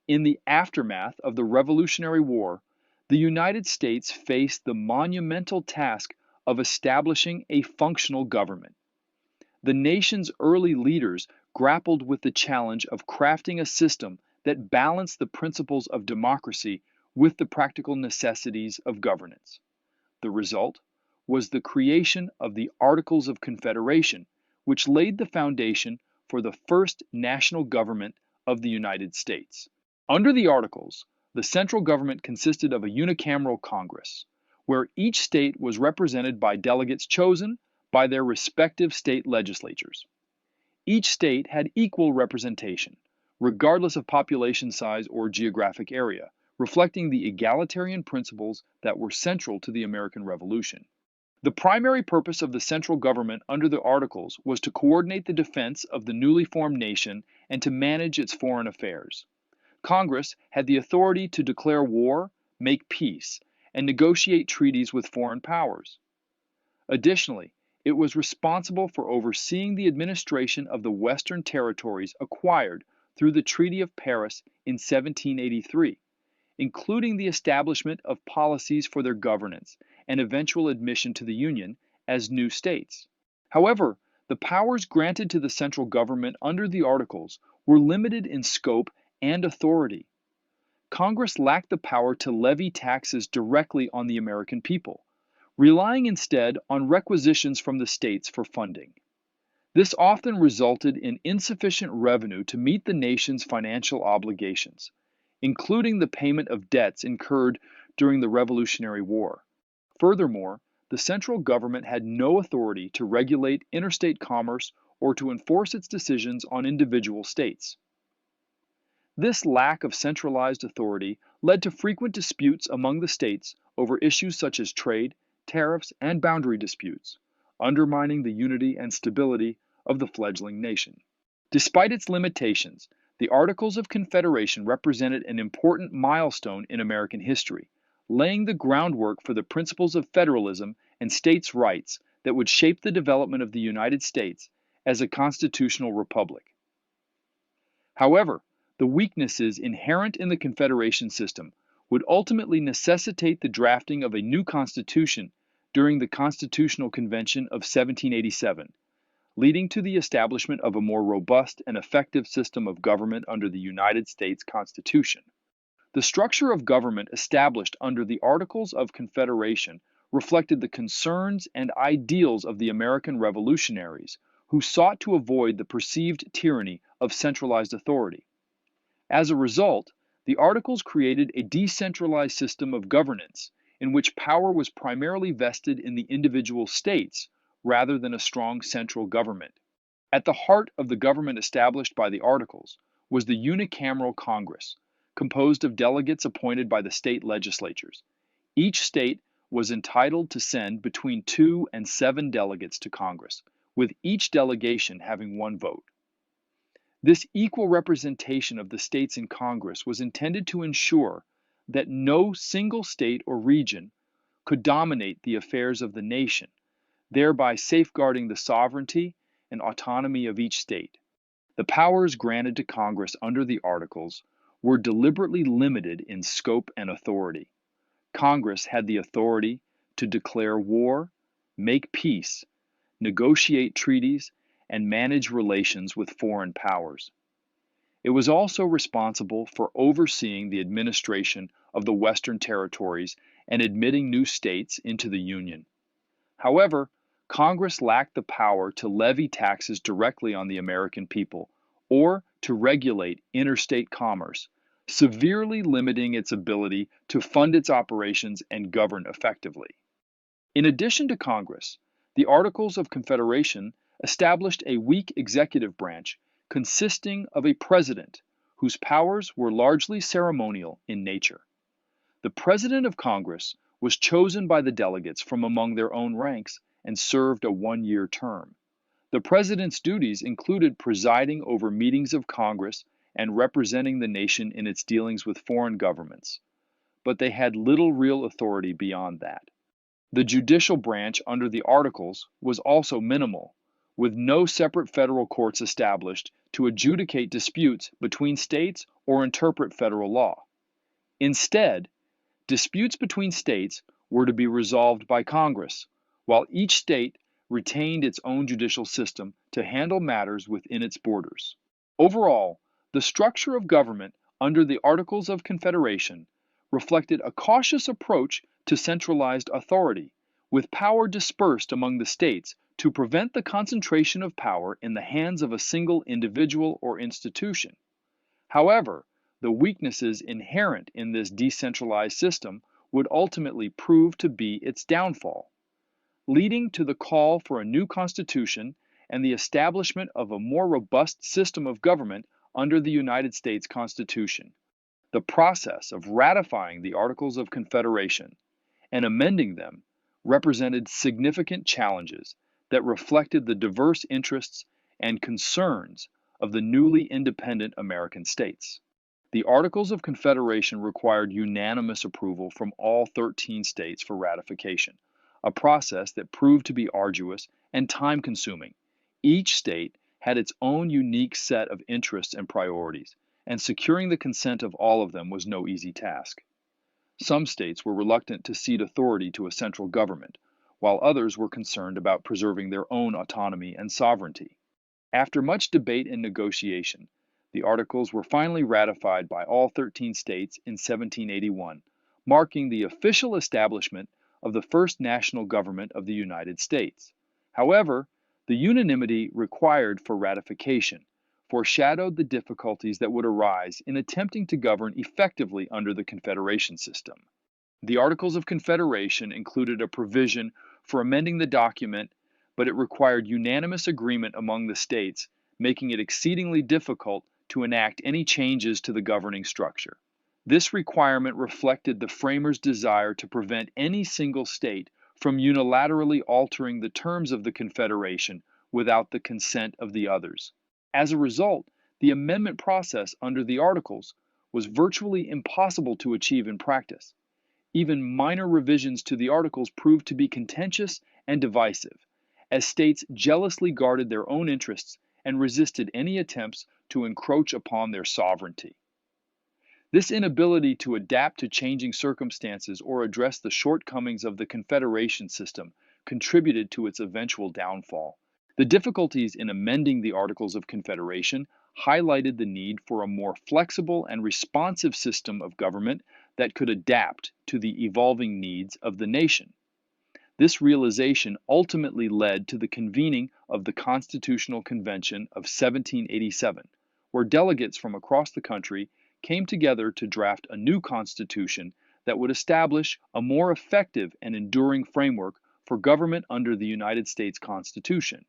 In the aftermath of the Revolutionary War, the United States faced the monumental task of establishing a functional government. The nation's early leaders grappled with the challenge of crafting a system that balanced the principles of democracy with the practical necessities of governance. The result was the creation of the Articles of Confederation, which laid the foundation for the first national government of the United States. Under the Articles, the central government consisted of a unicameral Congress, where each state was represented by delegates chosen by their respective state legislatures. Each state had equal representation, regardless of population size or geographic area, reflecting the egalitarian principles that were central to the American Revolution. The primary purpose of the central government under the Articles was to coordinate the defense of the newly formed nation and to manage its foreign affairs. Congress had the authority to declare war, make peace, and negotiate treaties with foreign powers. Additionally, it was responsible for overseeing the administration of the Western territories acquired through the Treaty of Paris in 1783, including the establishment of policies for their governance and eventual admission to the Union as new states. However, the powers granted to the central government under the Articles were limited in scope and authority. Congress lacked the power to levy taxes directly on the American people, relying instead on requisitions from the states for funding. This often resulted in insufficient revenue to meet the nation's financial obligations, including the payment of debts incurred during the Revolutionary War. Furthermore, the central government had no authority to regulate interstate commerce or to enforce its decisions on individual states. This lack of centralized authority led to frequent disputes among the states over issues such as trade, tariffs, and boundary disputes, undermining the unity and stability of the fledgling nation. Despite its limitations, the Articles of Confederation represented an important milestone in American history, laying the groundwork for the principles of federalism and states' rights that would shape the development of the United States as a constitutional republic. However, the weaknesses inherent in the Confederation system would ultimately necessitate the drafting of a new constitution during the Constitutional Convention of 1787, leading to the establishment of a more robust and effective system of government under the United States Constitution. The structure of government established under the Articles of Confederation reflected the concerns and ideals of the American revolutionaries, who sought to avoid the perceived tyranny of centralized authority. As a result, the Articles created a decentralized system of governance in which power was primarily vested in the individual states rather than a strong central government. At the heart of the government established by the Articles was the Unicameral Congress, composed of delegates appointed by the state legislatures. Each state was entitled to send between 2 and 7 delegates to Congress, with each delegation having 1 vote. This equal representation of the states in Congress was intended to ensure that no single state or region could dominate the affairs of the nation, thereby safeguarding the sovereignty and autonomy of each state. The powers granted to Congress under the Articles were deliberately limited in scope and authority. Congress had the authority to declare war, make peace, negotiate treaties, and manage relations with foreign powers. It was also responsible for overseeing the administration of the Western territories and admitting new states into the Union. However, Congress lacked the power to levy taxes directly on the American people or to regulate interstate commerce, severely limiting its ability to fund its operations and govern effectively. In addition to Congress, the Articles of Confederation established a weak executive branch consisting of a president whose powers were largely ceremonial in nature. The president of Congress was chosen by the delegates from among their own ranks and served a 1-year term. The president's duties included presiding over meetings of Congress and representing the nation in its dealings with foreign governments, but they had little real authority beyond that. The judicial branch under the Articles was also minimal, with no separate federal courts established to adjudicate disputes between states or interpret federal law. Instead, disputes between states were to be resolved by Congress, while each state retained its own judicial system to handle matters within its borders. Overall, the structure of government under the Articles of Confederation reflected a cautious approach to centralized authority, with power dispersed among the states to prevent the concentration of power in the hands of a single individual or institution. However, the weaknesses inherent in this decentralized system would ultimately prove to be its downfall, leading to the call for a new constitution and the establishment of a more robust system of government under the United States Constitution. The process of ratifying the Articles of Confederation and amending them represented significant challenges that reflected the diverse interests and concerns of the newly independent American states. The Articles of Confederation required unanimous approval from all 13 states for ratification, a process that proved to be arduous and time-consuming. Each state had its own unique set of interests and priorities, and securing the consent of all of them was no easy task. Some states were reluctant to cede authority to a central government, while others were concerned about preserving their own autonomy and sovereignty. After much debate and negotiation, the Articles were finally ratified by all 13 states in 1781, marking the official establishment of the first national government of the United States. However, the unanimity required for ratification foreshadowed the difficulties that would arise in attempting to govern effectively under the Confederation system. The Articles of Confederation included a provision for amending the document, but it required unanimous agreement among the states, making it exceedingly difficult to enact any changes to the governing structure. This requirement reflected the framers' desire to prevent any single state from unilaterally altering the terms of the Confederation without the consent of the others. As a result, the amendment process under the Articles was virtually impossible to achieve in practice. Even minor revisions to the Articles proved to be contentious and divisive, as states jealously guarded their own interests and resisted any attempts to encroach upon their sovereignty. This inability to adapt to changing circumstances or address the shortcomings of the Confederation system contributed to its eventual downfall. The difficulties in amending the Articles of Confederation highlighted the need for a more flexible and responsive system of government that could adapt to the evolving needs of the nation. This realization ultimately led to the convening of the Constitutional Convention of 1787, where delegates from across the country came together to draft a new constitution that would establish a more effective and enduring framework for government under the United States Constitution.